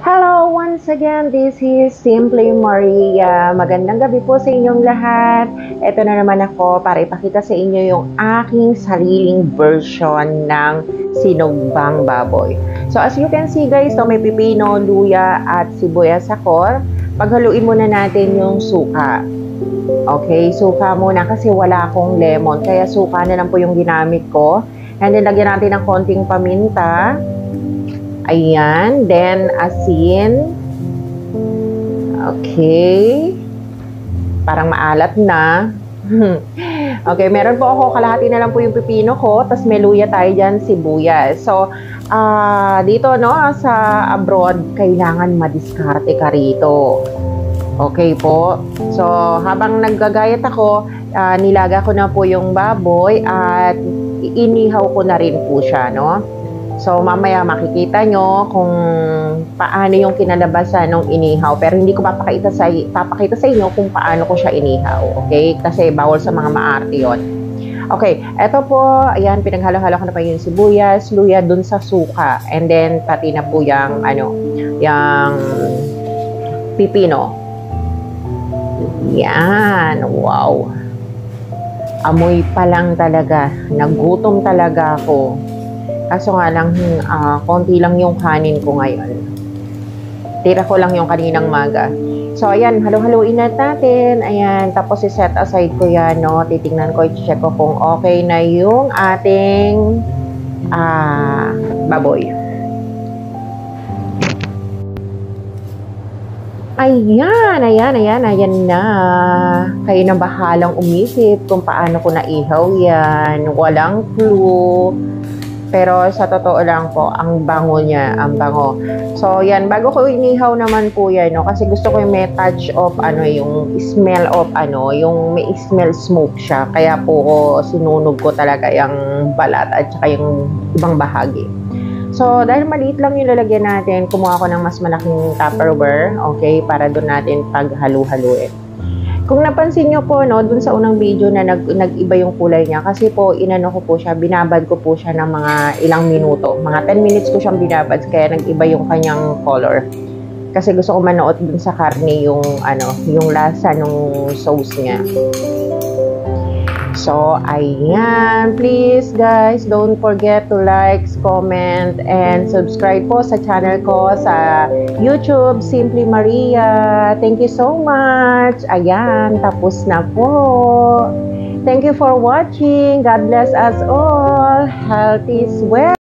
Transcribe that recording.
Hello once again, this is Simply Maria. Magandang gabi po sa inyong lahat. Ito na naman ako para ipakita sa inyo yung aking sariling version ng sinugbang baboy. So as you can see guys, so may pipino, luya at sibuyas ako. Paghaluin muna natin yung suka. Okay, suka muna kasi wala akong lemon. Kaya suka na lang po yung ginamit ko. And then lagyan natin ng konting paminta. Ayan, then asin. Okay. Parang maalat na. Okay, meron po ako, kalahati na lang po yung pipino ko, tapos may luya tayo dyan, sibuyas. So, dito no, sa abroad, kailangan madiskarte ka rito. Okay po. So, habang naggagayat ako, nilaga ko na po yung baboy at inihaw ko na rin po siya, no? So, mamaya makikita nyo kung paano yung kinalabasan ng inihaw. Pero hindi ko papakita sa inyo kung paano ko siya inihaw. Okay? Kasi bawal sa mga maarte yun. Okay, eto po, ayan, pinaghalo-halo ko na pa yung sibuyas, luya dun sa suka. And then, pati na po yung, yung pipino. Yan, wow. Amoy pa lang talaga. Nagutom talaga ako. Kaso nga lang, konti lang yung kanin ko ngayon. Tira ko lang yung kaninang maga. So, ayan, halo-haloin natin. Ayan, tapos i-set aside ko yan, no? Titingnan ko, i-check ko kung okay na yung ating baboy. Ayan na. Kayo na bahalang umisip kung paano ko naihaw yan. Walang clue. Pero sa totoo lang po, ang bango niya, ang bango. So, yan, bago ko inihaw naman po yan, no, kasi gusto ko yung may touch of, yung smell of, yung may smell smoke siya. Kaya po, sinunog ko talaga yung balat at saka yung ibang bahagi. So, dahil maliit lang yung lalagyan natin, kumuha ko ng mas malaking Tupperware, okay, para doon natin paghalu-haluin. Kung napansin nyo po, no, dun sa unang video na nag-iba yung kulay niya, kasi po, inano ko po siya, binabad ko po siya ng mga ilang minuto. Mga 10 minutes ko siyang binabad, kaya nag-iba yung kanyang color. Kasi gusto ko manood dun sa karne yung, yung lasa ng sauce niya. So, ayan. Please, guys, don't forget to like, comment, and subscribe po sa channel ko sa YouTube, Simply Maria. Thank you so much. Ayan, tapos na po. Thank you for watching. God bless us all. Health is wealth.